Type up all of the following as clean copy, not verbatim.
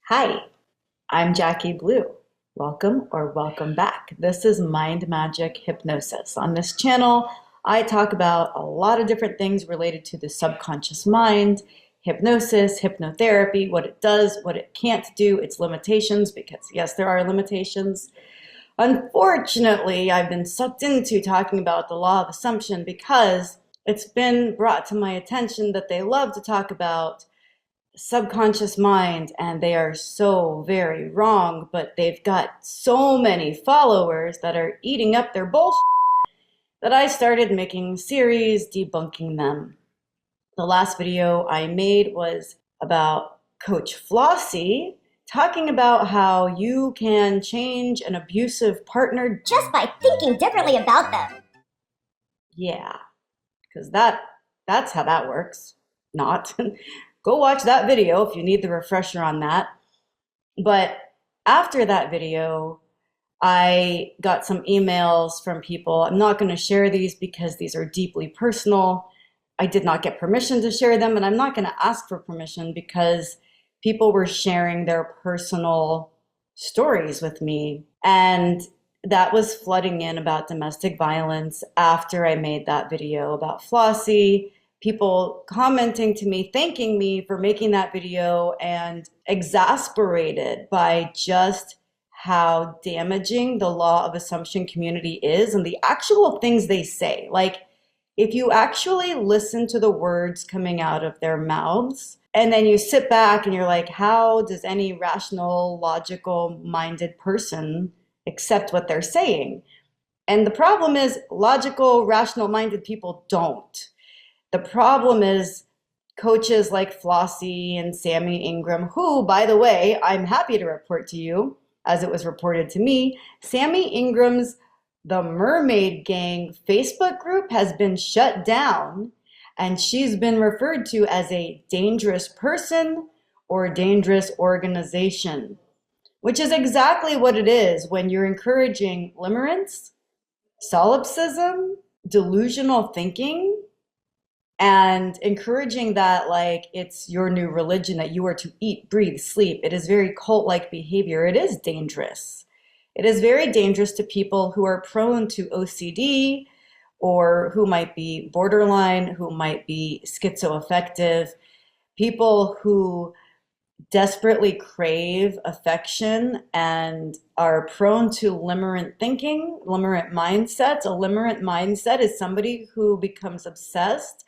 Hi, I'm Jacqui Blue. Welcome or welcome back. This is Mind Magic Hypnosis. On this channel, I talk about a lot of different things related to the subconscious mind, hypnosis, hypnotherapy, what it does, what it can't do, its limitations, because yes, there are limitations. Unfortunately, I've been sucked into talking about the law of assumption because it's been brought to my attention that they love to talk about subconscious mind and they are so very wrong, but they've got so many followers that are eating up their bullshit that I started making series debunking them. The last video I made was about Coach Flossie talking about how you can change an abusive partner just by thinking differently about them. Yeah, because that's how that works. Not. Go watch that video if you need the refresher on that. But after that video, I got some emails from people. I'm not going to share these because these are deeply personal. I did not get permission to share them, and I'm not going to ask for permission because people were sharing their personal stories with me. And that was flooding in about domestic violence after I made that video about Flossie. People commenting to me, thanking me for making that video, and exasperated by just how damaging the law of assumption community is and the actual things they say. Like, if you actually listen to the words coming out of their mouths, and then you sit back and you're like, how does any rational, logical minded person accept what they're saying? And the problem is, logical, rational minded people don't. The problem is coaches like Flossie and Sammy Ingram, who, by the way, I'm happy to report to you, as it was reported to me, Sammy Ingram's The Mermaid Gang Facebook group has been shut down, and she's been referred to as a dangerous person or dangerous organization, which is exactly what it is when you're encouraging limerence, solipsism, delusional thinking, and encouraging that like it's your new religion, that you are to eat, breathe, sleep. It is very cult-like behavior. It is dangerous. It is very dangerous to people who are prone to OCD or who might be borderline, who might be schizoaffective, people who desperately crave affection and are prone to limerent thinking, limerent mindsets. A limerent mindset is somebody who becomes obsessed.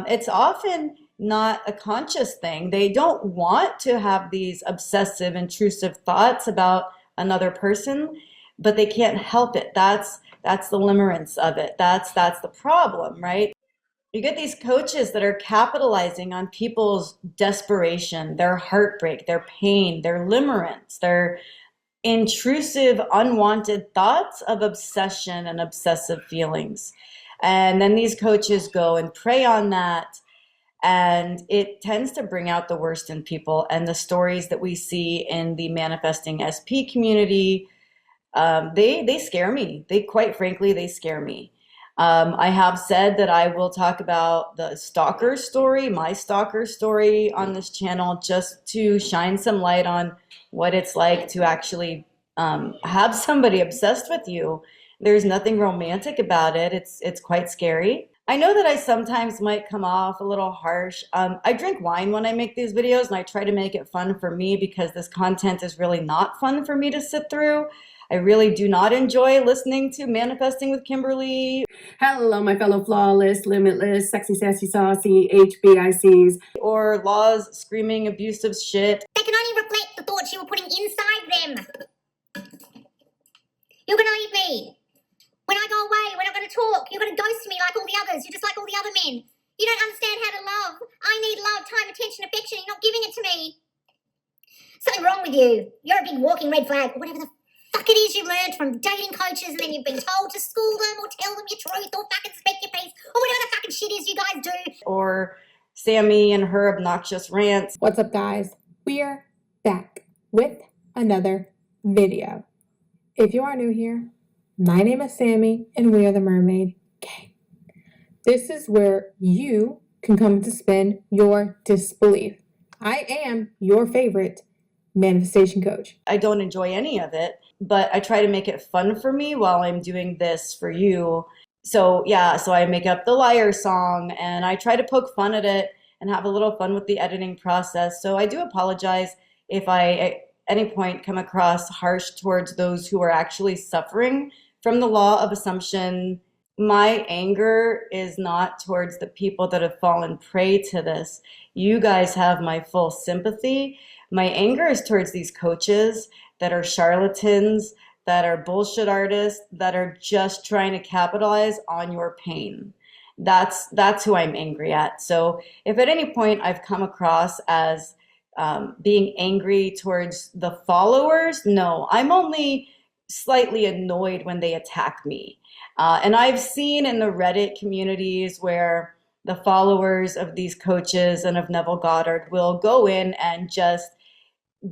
It's often not a conscious thing. They don't want to have these obsessive, intrusive thoughts about another person, but they can't help it. That's the limerence of it. That's the problem, right? You get these coaches that are capitalizing on people's desperation, their heartbreak, their pain, their limerence, their intrusive, unwanted thoughts of obsession and obsessive feelings. And then these coaches go and prey on that, and it tends to bring out the worst in people. And the stories that we see in the manifesting SP community, they scare me. Quite frankly, they scare me. I have said that I will talk about the stalker story, my stalker story on this channel, just to shine some light on what it's like to actually have somebody obsessed with you. There's nothing romantic about it. It's quite scary. I know that I sometimes might come off a little harsh. I drink wine when I make these videos, and I try to make it fun for me because this content is really not fun for me to sit through. I really do not enjoy listening to Manifesting with Kimberly. Hello, my fellow flawless, limitless, sexy, sassy, saucy, HBICs. Or Laws screaming abusive shit. They can only reflect the thoughts you were putting inside them. You're going to leave me. When I go away, we're not going to talk. You're going to ghost me like all the others. You're just like all the other men. You don't understand how to love. I need love, time, attention, affection. You're not giving it to me. Something wrong with you. You're a big walking red flag. Whatever the fuck it is you learned from dating coaches, and then you've been told to school them or tell them your truth or fucking speak your piece or whatever the fucking shit is you guys do. Or Sammy and her obnoxious rants. What's up, guys? We're back with another video. If you are new here, my name is Sammy, and we are the Mermaid Gang. This is where you can come to spin your disbelief. I am your favorite manifestation coach. I don't enjoy any of it, but I try to make it fun for me while I'm doing this for you. So yeah, so I make up the liar song and I try to poke fun at it and have a little fun with the editing process. So I do apologize if I at any point come across harsh towards those who are actually suffering from the law of assumption. My anger is not towards the people that have fallen prey to this. You guys have my full sympathy. My anger is towards these coaches that are charlatans, that are bullshit artists, that are just trying to capitalize on your pain. That's who I'm angry at. So if at any point I've come across as being angry towards the followers, no, I'm only slightly annoyed when they attack me. And I've seen in the Reddit communities where the followers of these coaches and of Neville Goddard will go in and just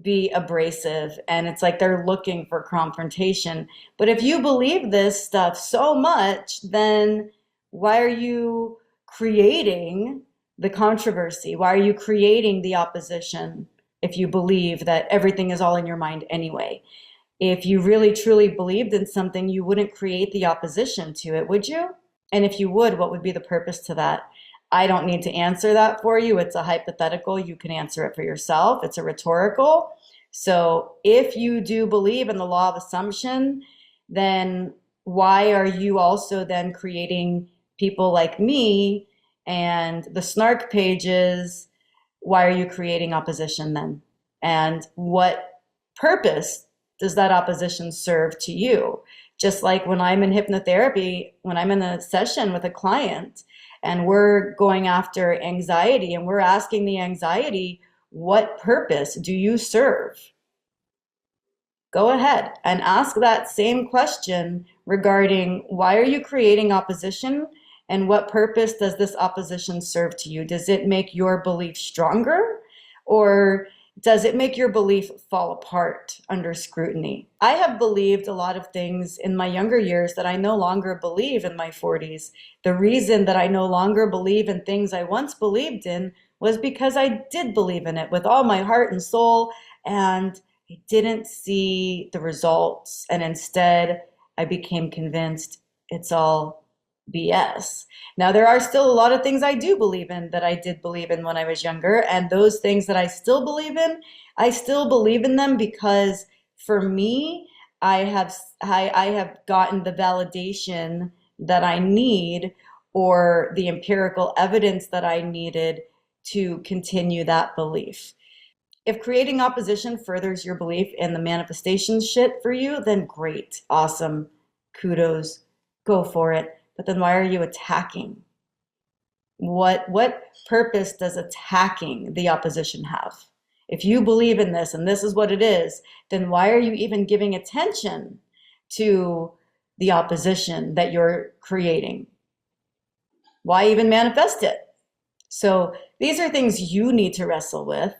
be abrasive, and it's like they're looking for confrontation. But if you believe this stuff so much, then why are you creating the controversy? Why are you creating the opposition if you believe that everything is all in your mind anyway? If you really truly believed in something, you wouldn't create the opposition to it, would you? And if you would, what would be the purpose to that? I don't need to answer that for you. It's a hypothetical. You can answer it for yourself. It's a rhetorical. So if you do believe in the law of assumption, then why are you also then creating people like me and the snark pages? Why are you creating opposition then? And what purpose does that opposition serve to you? Just like when I'm in hypnotherapy, when I'm in a session with a client, and we're going after anxiety and we're asking the anxiety, what purpose do you serve? Go ahead and ask that same question regarding why are you creating opposition and what purpose does this opposition serve to you? Does it make your belief stronger or does it make your belief fall apart under scrutiny? I have believed a lot of things in my younger years that I no longer believe in my 40s. The reason that I no longer believe in things I once believed in was because I did believe in it with all my heart and soul, and I didn't see the results. And instead, I became convinced it's all BS. Now, there are still a lot of things I do believe in that I did believe in when I was younger, and those things that I still believe in them because for me, I have gotten the validation that I need or the empirical evidence that I needed to continue that belief. If creating opposition furthers your belief in the manifestation shit for you, then great, awesome, kudos, go for it. But then why are you attacking? What purpose does attacking the opposition have? If you believe in this and this is what it is, then why are you even giving attention to the opposition that you're creating? Why even manifest it? So these are things you need to wrestle with,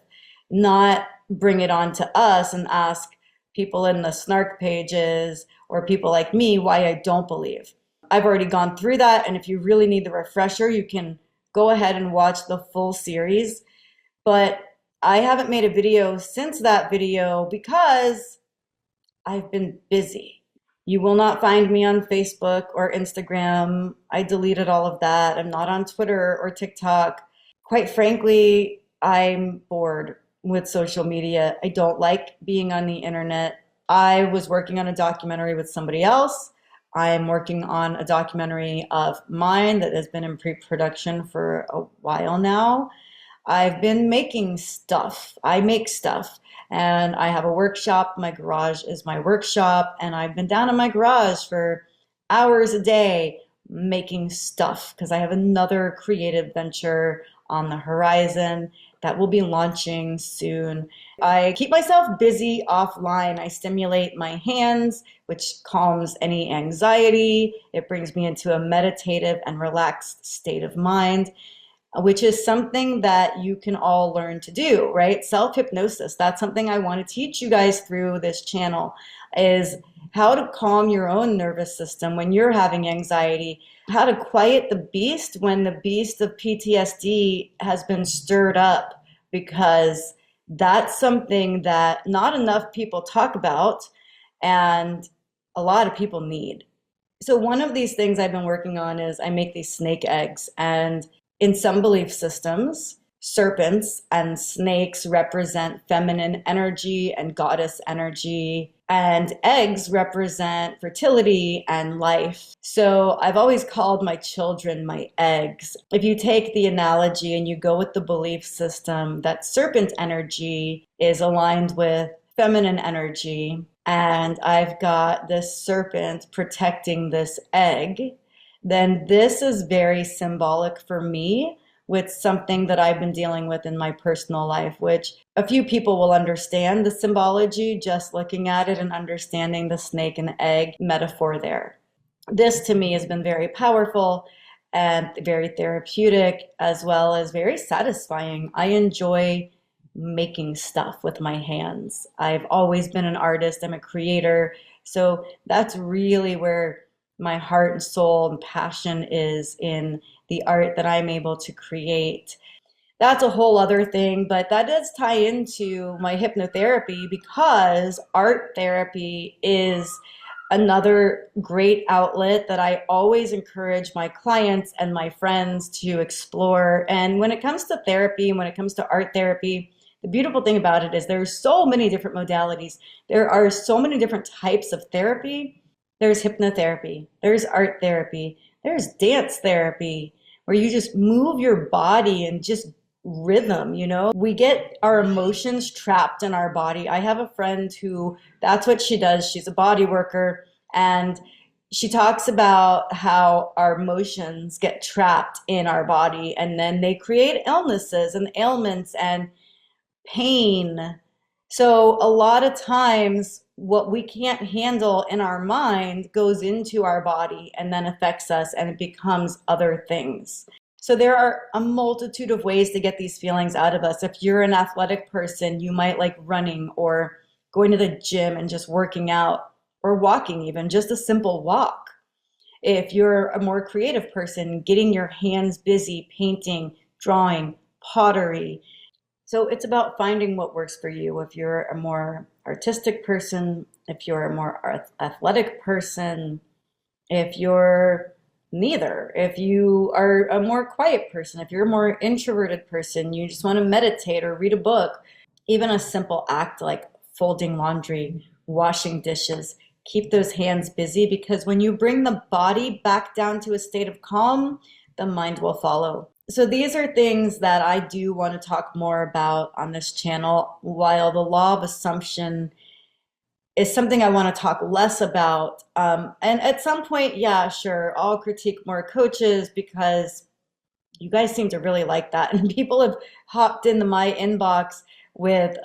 not bring it on to us and ask people in the snark pages or people like me why I don't believe. I've already gone through that, and if you really need the refresher, you can go ahead and watch the full series. But I haven't made a video since that video because I've been busy. You will not find me on Facebook or Instagram. I deleted all of that. I'm not on Twitter or TikTok. Quite frankly, I'm bored with social media. I don't like being on the internet. I was working on a documentary with somebody else. I'm working on a documentary of mine that has been in pre-production for a while now. I've been making stuff. I make stuff. And I have a workshop. My garage is my workshop. And I've been down in my garage for hours a day making stuff because I have another creative venture on the horizon that will be launching soon. I keep myself busy offline. I stimulate my hands, which calms any anxiety. It brings me into a meditative and relaxed state of mind, which is something that you can all learn to do, right? Self-hypnosis, that's something I want to teach you guys through this channel, is how to calm your own nervous system when you're having anxiety, how to quiet the beast when the beast of PTSD has been stirred up because that's something that not enough people talk about and a lot of people need. So one of these things I've been working on is I make these snake eggs, and in some belief systems, serpents and snakes represent feminine energy and goddess energy, and eggs represent fertility and life. So I've always called my children my eggs. If you take the analogy and you go with the belief system that serpent energy is aligned with feminine energy, and I've got this serpent protecting this egg, then this is very symbolic for me with something that I've been dealing with in my personal life, which a few people will understand the symbology just looking at it and understanding the snake and egg metaphor there. This to me has been very powerful and very therapeutic, as well as very satisfying. I enjoy making stuff with my hands. I've always been an artist. I'm a creator. So that's really where my heart and soul and passion is, in the art that I'm able to create. That's a whole other thing, but that does tie into my hypnotherapy, because art therapy is another great outlet that I always encourage my clients and my friends to explore. And when it comes to therapy, when it comes to art therapy, the beautiful thing about it is there's so many different modalities. There are so many different types of therapy. There's hypnotherapy, there's art therapy, there's dance therapy, where you just move your body and just rhythm, you know? We get our emotions trapped in our body. I have a friend who, that's what she does. She's a body worker, and she talks about how our emotions get trapped in our body, and then they create illnesses and ailments and pain. So a lot of times what we can't handle in our mind goes into our body and then affects us, and it becomes other things. So there are a multitude of ways to get these feelings out of us. If you're an athletic person, you might like running or going to the gym and just working out, or walking, even just a simple walk. If you're a more creative person, getting your hands busy, painting, drawing, pottery. So it's about finding what works for you. If you're a more artistic person, if you're a more athletic person, if you're neither, if you are a more quiet person, if you're a more introverted person, you just want to meditate or read a book, even a simple act like folding laundry, washing dishes, keep those hands busy, because when you bring the body back down to a state of calm, the mind will follow. So these are things that I do want to talk more about on this channel, while the law of assumption is something I want to talk less about. And at some point, yeah, sure, I'll critique more coaches, because you guys seem to really like that. And people have hopped into my inbox with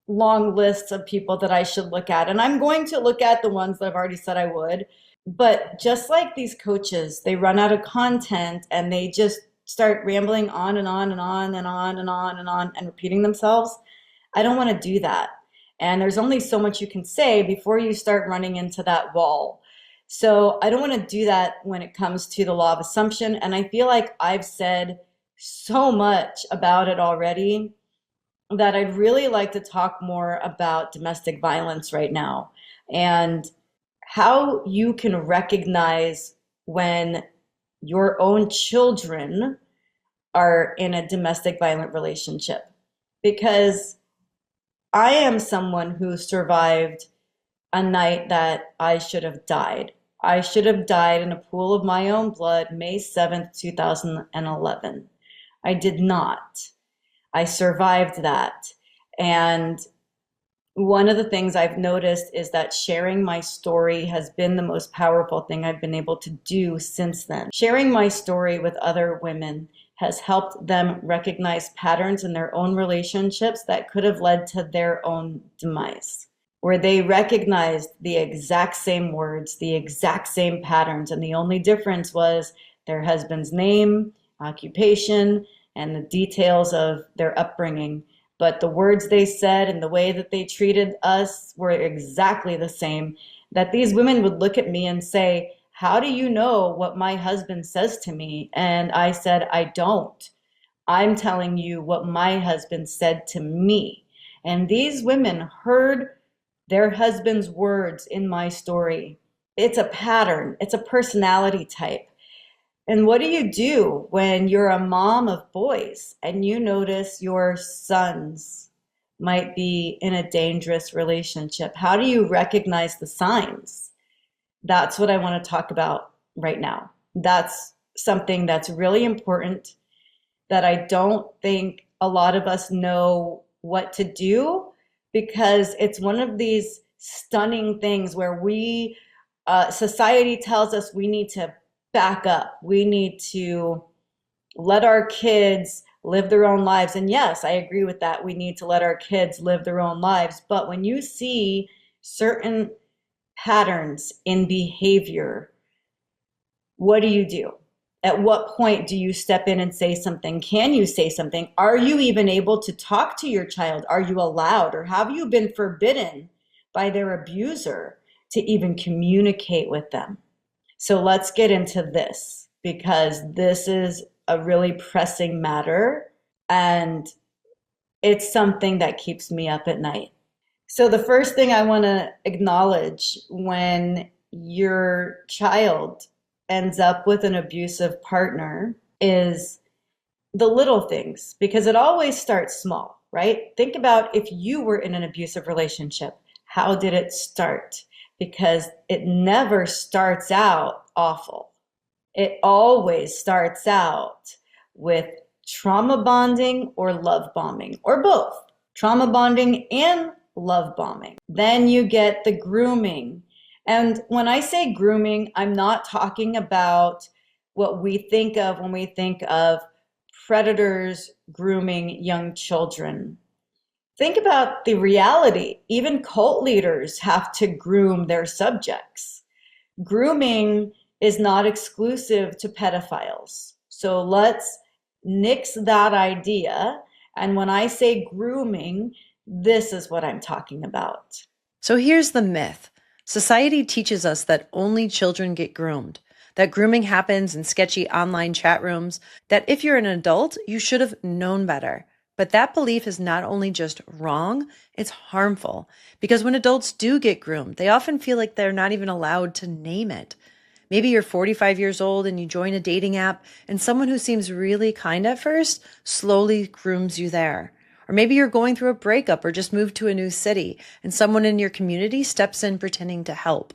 long lists of people that I should look at. And I'm going to look at the ones that I've already said I would. But just like these coaches, they run out of content and they just start rambling on and on and on and on and on and on and repeating themselves. I don't want to do that. And there's only so much you can say before you start running into that wall. So I don't want to do that when it comes to the law of assumption. And I feel like I've said so much about it already that I'd really like to talk more about domestic violence right now, and how you can recognize when your own children are in a domestic violent relationship. Because I am someone who survived a night that I should have died. I should have died in a pool of my own blood, May 7th, 2011. I did not. I survived that. And one of the things I've noticed is that sharing my story has been the most powerful thing I've been able to do since then. Sharing my story with other women has helped them recognize patterns in their own relationships that could have led to their own demise, where they recognized the exact same words, the exact same patterns, and the only difference was their husband's name, occupation, and the details of their upbringing. But the words they said and the way that they treated us were exactly the same. That these women would look at me and say, "How do you know what my husband says to me?" And I said, "I don't. I'm telling you what my husband said to me. And these women heard their husband's words in my story. It's a pattern, it's a personality type. And what do you do when you're a mom of boys and you notice your sons might be in a dangerous relationship? How do you recognize the signs? That's what I want to talk about right now. That's something that's really important that I don't think a lot of us know what to do, because it's one of these stunning things where society tells us we need to back up. We need to let our kids live their own lives. And yes, I agree with that. We need to let our kids live their own lives. But when you see certain patterns in behavior, what do? At what point do you step in and say something? Can you say something? Are you even able to talk to your child? Are you allowed, or have you been forbidden by their abuser to even communicate with them? So let's get into this, because this is a really pressing matter and it's something that keeps me up at night. So the first thing I want to acknowledge when your child ends up with an abusive partner is the little things, because it always starts small, right? Think about if you were in an abusive relationship, how did it start? Because it never starts out awful. It always starts out with trauma bonding or love bombing, or both, trauma bonding and love bombing. Then you get the grooming. And when I say grooming, I'm not talking about what we think of when we think of predators grooming young children. Think about the reality. Even cult leaders have to groom their subjects. Grooming is not exclusive to pedophiles. So let's nix that idea. And when I say grooming, this is what I'm talking about. So here's the myth. Society teaches us that only children get groomed, that grooming happens in sketchy online chat rooms, that if you're an adult, you should have known better. But that belief is not only just wrong, it's harmful. Because when adults do get groomed, they often feel like they're not even allowed to name it. Maybe you're 45 years old and you join a dating app, and someone who seems really kind at first slowly grooms you there. Or maybe you're going through a breakup or just moved to a new city, and someone in your community steps in pretending to help.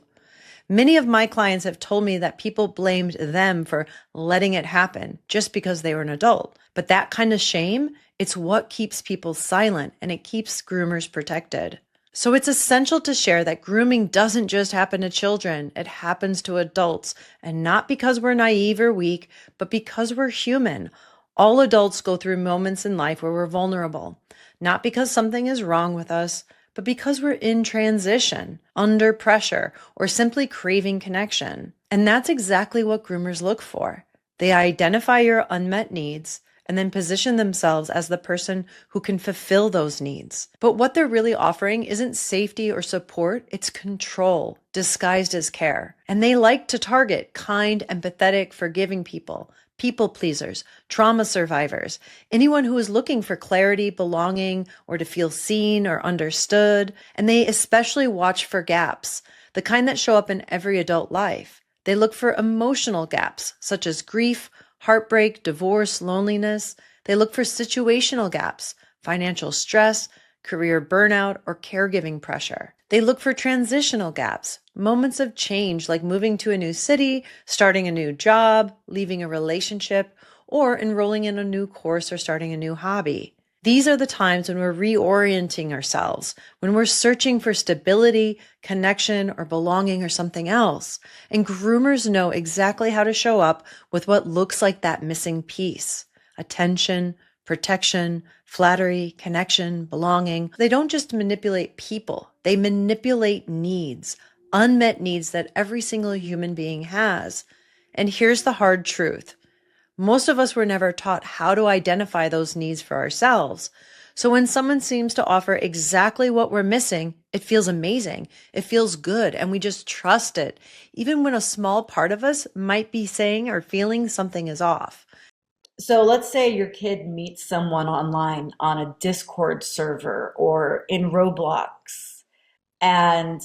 Many of my clients have told me that people blamed them for letting it happen just because they were an adult. But that kind of shame, it's what keeps people silent, and it keeps groomers protected. So it's essential to share that grooming doesn't just happen to children, it happens to adults. And not because we're naive or weak, but because we're human. All adults go through moments in life where we're vulnerable. Not because something is wrong with us, but because we're in transition, under pressure, or simply craving connection. And that's exactly what groomers look for. They identify your unmet needs and then position themselves as the person who can fulfill those needs. But what they're really offering isn't safety or support, it's control disguised as care. And they like to target kind, empathetic, forgiving people pleasers, trauma survivors, anyone who is looking for clarity, belonging, or to feel seen or understood. And they especially watch for gaps, the kind that show up in every adult life. They look for emotional gaps, such as grief, heartbreak, divorce, loneliness. They look for situational gaps, financial stress, career burnout, or caregiving pressure. They look for transitional gaps, moments of change like moving to a new city, starting a new job, leaving a relationship, or enrolling in a new course or starting a new hobby. These are the times when we're reorienting ourselves, when we're searching for stability, connection, or belonging or something else. And groomers know exactly how to show up with what looks like that missing piece: attention, protection, flattery, connection, belonging. They don't just manipulate people, they manipulate needs, unmet needs that every single human being has. And here's the hard truth. Most of us were never taught how to identify those needs for ourselves. So when someone seems to offer exactly what we're missing, it feels amazing. It feels good, and we just trust it, even when a small part of us might be saying or feeling something is off. So let's say your kid meets someone online on a Discord server or in Roblox, and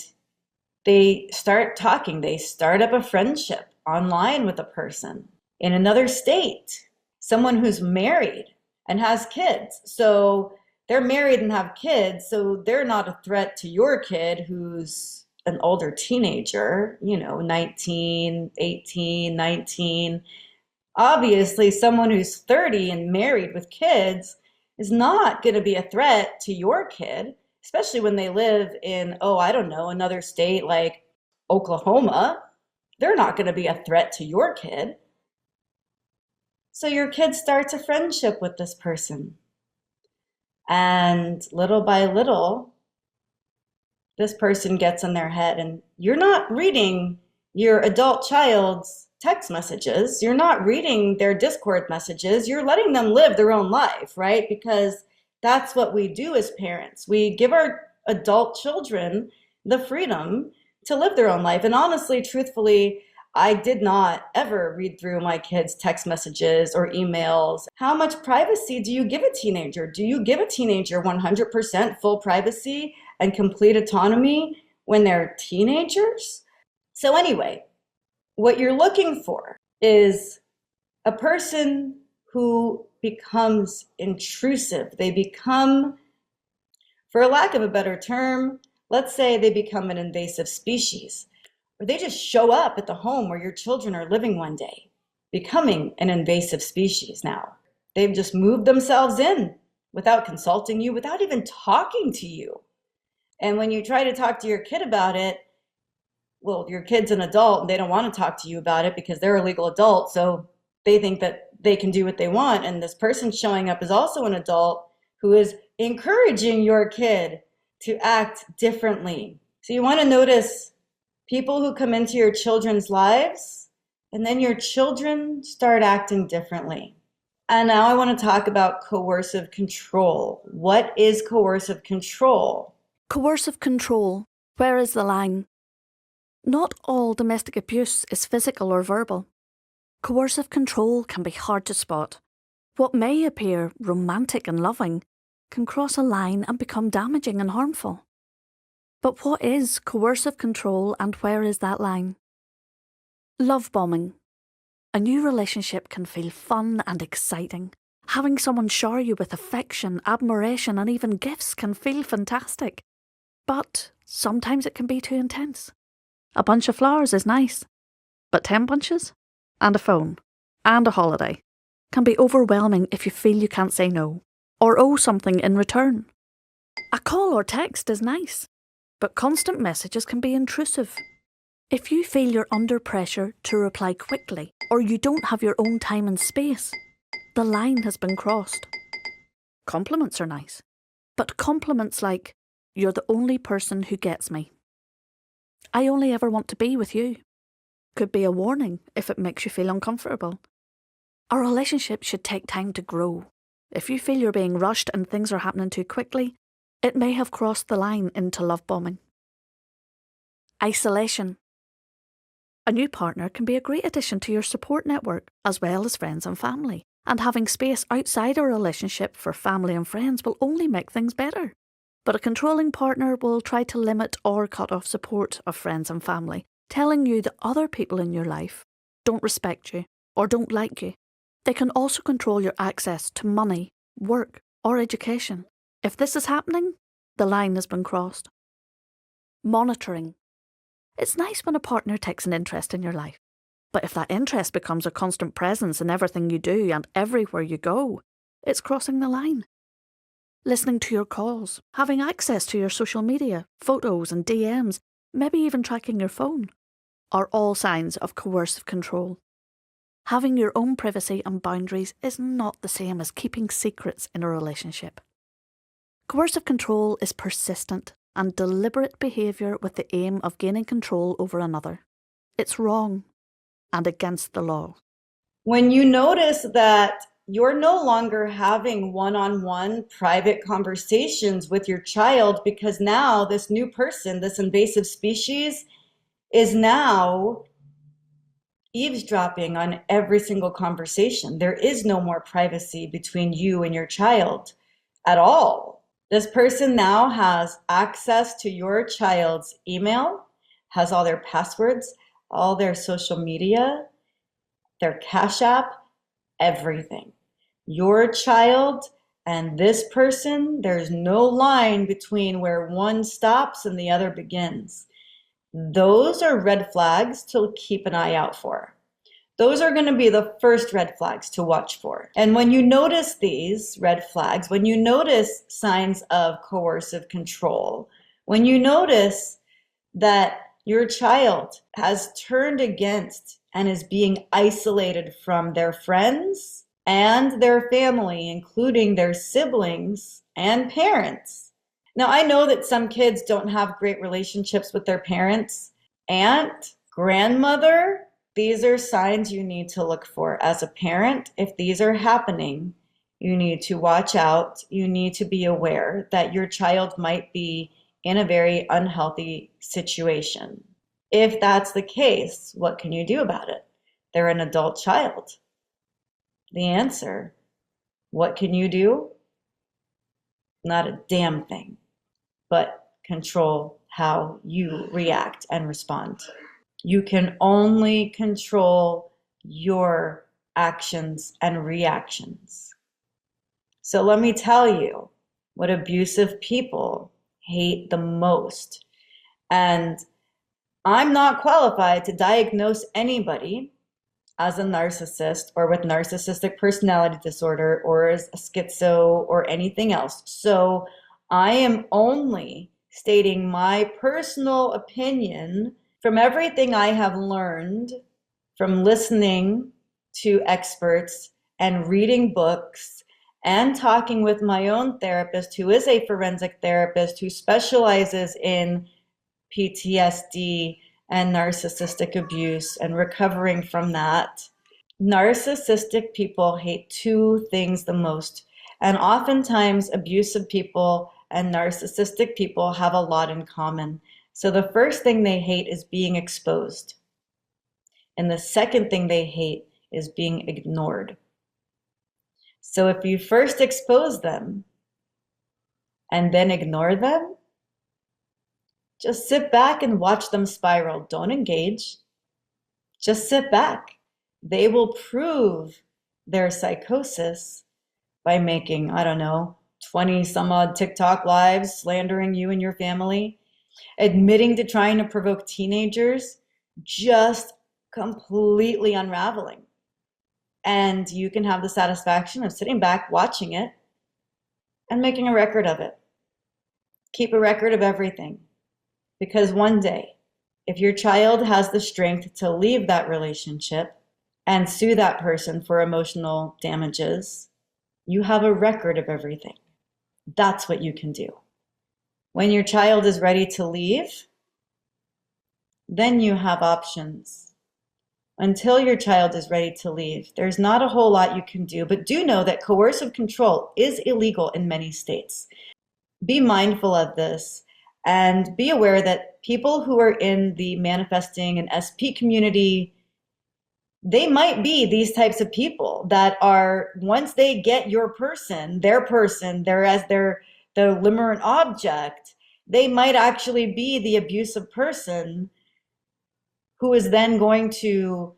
they start talking. They start up a friendship online with a person in another state, someone who's married and has kids. So they're married and have kids, so they're not a threat to your kid who's an older teenager, 19, 18, 19. Obviously, someone who's 30 and married with kids is not going to be a threat to your kid, especially when they live in, oh, I don't know, another state like Oklahoma. They're not going to be a threat to your kid. So your kid starts a friendship with this person. And little by little, this person gets in their head, and you're not reading your adult child's text messages. You're not reading their Discord messages. You're letting them live their own life, right? Because that's what we do as parents. We give our adult children the freedom to live their own life. And honestly, truthfully, I did not ever read through my kids' text messages or emails. How much privacy do you give a teenager? Do you give a teenager 100% full privacy and complete autonomy when they're teenagers? So anyway, what you're looking for is a person who becomes intrusive. They become, for lack of a better term, let's say they become an invasive species, or they just show up at the home where your children are living one day, becoming an invasive species now. They've just moved themselves in without consulting you, without even talking to you. And when you try to talk to your kid about it, well, your kid's an adult and they don't want to talk to you about it because they're a legal adult, so they think that they can do what they want. And this person showing up is also an adult who is encouraging your kid to act differently. So you want to notice people who come into your children's lives, and then your children start acting differently. And now I want to talk about coercive control. What is coercive control? Coercive control. Where is the line? Not all domestic abuse is physical or verbal. Coercive control can be hard to spot. What may appear romantic and loving can cross a line and become damaging and harmful. But what is coercive control, and where is that line? Love bombing. A new relationship can feel fun and exciting. Having someone shower you with affection, admiration, and even gifts can feel fantastic. But sometimes it can be too intense. A bunch of flowers is nice, but 10 bunches, and a phone, and a holiday can be overwhelming if you feel you can't say no, or owe something in return. A call or text is nice, but constant messages can be intrusive. If you feel you're under pressure to reply quickly, or you don't have your own time and space, the line has been crossed. Compliments are nice, but compliments like, "You're the only person who gets me," "I only ever want to be with you," could be a warning if it makes you feel uncomfortable. A relationship should take time to grow. If you feel you're being rushed and things are happening too quickly, it may have crossed the line into love bombing. Isolation. A new partner can be a great addition to your support network, as well as friends and family, and having space outside a relationship for family and friends will only make things better. But a controlling partner will try to limit or cut off support of friends and family, telling you that other people in your life don't respect you or don't like you. They can also control your access to money, work, or education. If this is happening, the line has been crossed. Monitoring. It's nice when a partner takes an interest in your life, but if that interest becomes a constant presence in everything you do and everywhere you go, it's crossing the line. Listening to your calls, having access to your social media, photos and DMs, maybe even tracking your phone, are all signs of coercive control. Having your own privacy and boundaries is not the same as keeping secrets in a relationship. Coercive control is persistent and deliberate behaviour with the aim of gaining control over another. It's wrong and against the law. When you notice that you're no longer having one-on-one private conversations with your child because now this new person, this invasive species, is now eavesdropping on every single conversation. There is no more privacy between you and your child at all. This person now has access to your child's email, has all their passwords, all their social media, their Cash App, everything. Your child and this person, there's no line between where one stops and the other begins. Those are red flags to keep an eye out for. Those are going to be the first red flags to watch for. And when you notice these red flags, when you notice signs of coercive control, when you notice that your child has turned against and is being isolated from their friends and their family, including their siblings and parents. Now, I know that some kids don't have great relationships with their parents, aunt, grandmother. These are signs you need to look for as a parent. If these are happening, you need to watch out. You need to be aware that your child might be in a very unhealthy situation. If that's the case, what can you do about it? They're an adult child. The answer, what can you do? Not a damn thing, but control how you react and respond. You can only control your actions and reactions. So let me tell you what abusive people hate the most. And I'm not qualified to diagnose anybody as a narcissist or with narcissistic personality disorder or as a schizo or anything else. So I am only stating my personal opinion from everything I have learned from listening to experts and reading books and talking with my own therapist, who is a forensic therapist who specializes in PTSD and narcissistic abuse and recovering from that. Narcissistic people hate two things the most, and oftentimes abusive people and narcissistic people have a lot in common. So the first thing they hate is being exposed, and the second thing they hate is being ignored. So if you first expose them and then ignore them, just sit back and watch them spiral. Don't engage. Just sit back. They will prove their psychosis by making, 20 some odd TikTok lives slandering you and your family, admitting to trying to provoke teenagers, just completely unraveling. And you can have the satisfaction of sitting back, watching it, and making a record of it. Keep a record of everything. Because one day, if your child has the strength to leave that relationship and sue that person for emotional damages, you have a record of everything. That's what you can do. When your child is ready to leave, then you have options. Until your child is ready to leave, there's not a whole lot you can do, but do know that coercive control is illegal in many states. Be mindful of this. And be aware that people who are in the manifesting and SP community, they might be these types of people that are, once they get your person, they're as the limerent object, they might actually be the abusive person who is then going to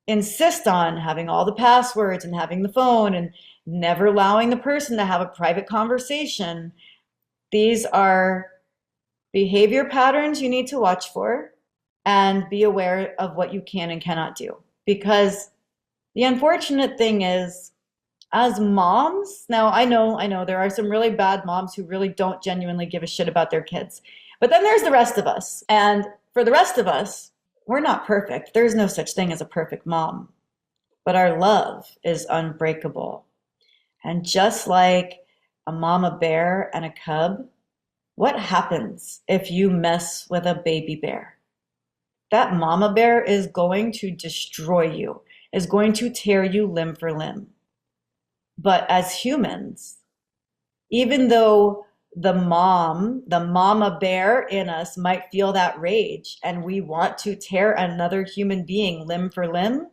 insist on having all the passwords and having the phone and never allowing the person to have a private conversation. These are behavior patterns you need to watch for, and be aware of what you can and cannot do. Because the unfortunate thing is, as moms, now I know there are some really bad moms who really don't genuinely give a shit about their kids. But then there's the rest of us. And for the rest of us, we're not perfect. There's no such thing as a perfect mom. But our love is unbreakable. And just like a mama bear and a cub, what happens if you mess with a baby bear? That mama bear is going to destroy you, is going to tear you limb for limb. But as humans, even though the mama bear in us might feel that rage, and we want to tear another human being limb for limb.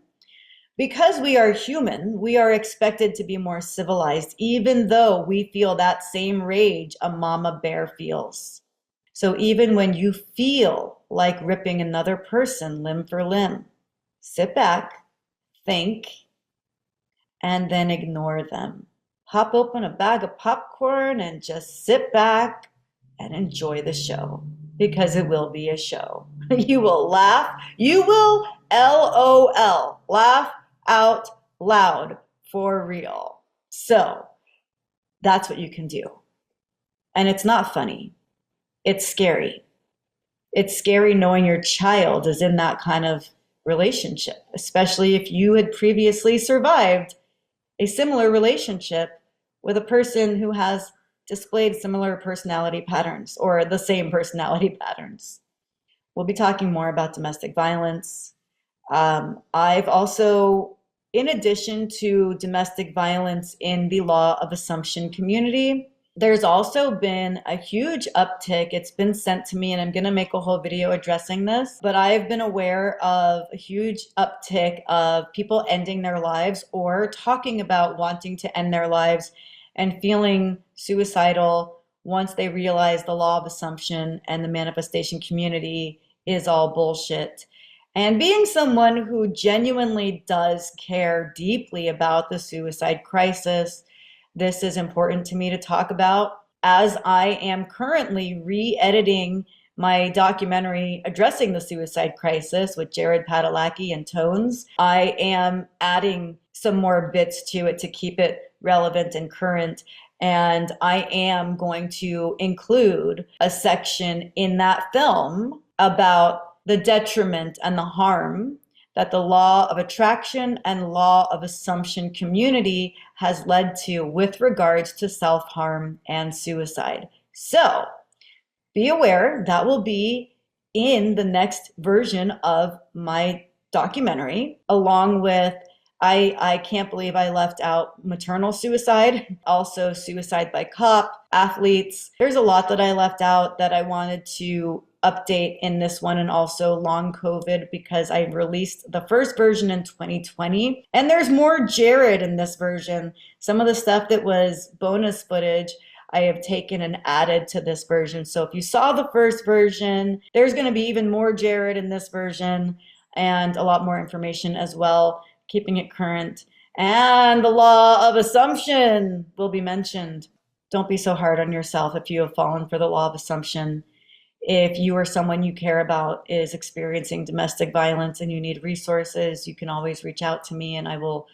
Because we are human, we are expected to be more civilized, even though we feel that same rage a mama bear feels. So even when you feel like ripping another person limb for limb, sit back, think, and then ignore them. Pop open a bag of popcorn and just sit back and enjoy the show, because it will be a show. You will laugh. You will LOL, laugh out loud for real. So that's what you can do. And it's not funny. It's scary. It's scary knowing your child is in that kind of relationship, especially if you had previously survived a similar relationship with a person who has displayed similar personality patterns or the same personality patterns. We'll be talking more about domestic violence. I've also, in addition to domestic violence in the law of assumption community, there's also been a huge uptick. It's been sent to me, and I'm going to make a whole video addressing this, but I've been aware of a huge uptick of people ending their lives or talking about wanting to end their lives and feeling suicidal once they realize the law of assumption and the manifestation community is all bullshit. And being someone who genuinely does care deeply about the suicide crisis, this is important to me to talk about, as I am currently re-editing my documentary addressing the suicide crisis with Jared Padalecki and Tones. I am adding some more bits to it to keep it relevant and current. And I am going to include a section in that film about the detriment and the harm that the law of attraction and law of assumption community has led to with regards to self-harm and suicide. So be aware that will be in the next version of my documentary, along with, I can't believe I left out maternal suicide, also suicide by cop, athletes. There's a lot that I left out that I wanted to update in this one, and also long COVID, because I released the first version in 2020, and there's more Jared in this version. Some of the stuff that was bonus footage I have taken and added to this version. So if you saw the first version, there's going to be even more Jared in this version and a lot more information as well, keeping it current. And the law of assumption will be mentioned. Don't be so hard on yourself if you have fallen for the law of assumption. If you or someone you care about is experiencing domestic violence and you need resources, you can always reach out to me, and I will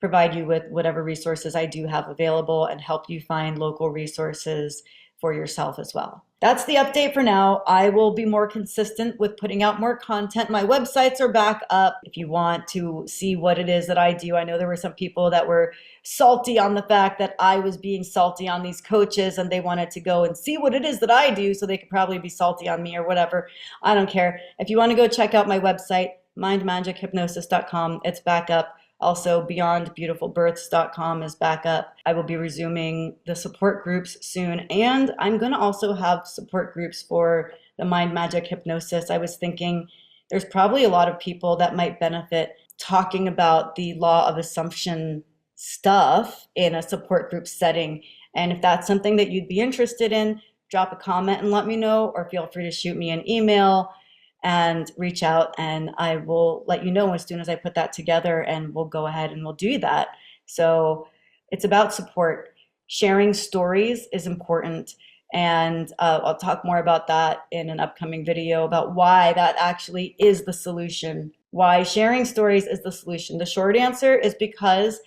provide you with whatever resources I do have available and help you find local resources for yourself as well. That's the update for now. I will be more consistent with putting out more content. My websites are back up if you want to see what it is that I do. I know there were some people that were salty on the fact that I was being salty on these coaches, and they wanted to go and see what it is that I do so they could probably be salty on me or whatever. I don't care. If you want to go check out my website, mindmagichypnosis.com, it's back up. Also, beyondbeautifulbirths.com is back up. I will be resuming the support groups soon, and I'm going to also have support groups for the Mind Magic Hypnosis. I was thinking there's probably a lot of people that might benefit talking about the law of assumption stuff in a support group setting. And if that's something that you'd be interested in, drop a comment and let me know, or feel free to shoot me an email and reach out, and I will let you know as soon as I put that together, and we'll go ahead and we'll do that. So it's about support. Sharing stories is important, and I'll talk more about that in an upcoming video about why that actually is the solution, why sharing stories is the solution. The short answer is because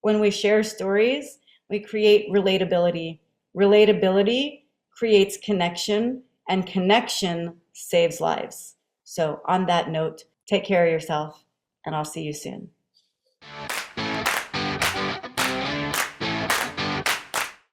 when we share stories, we create relatability. Relatability creates connection, and connection saves lives. So on that note, take care of yourself, and I'll see you soon.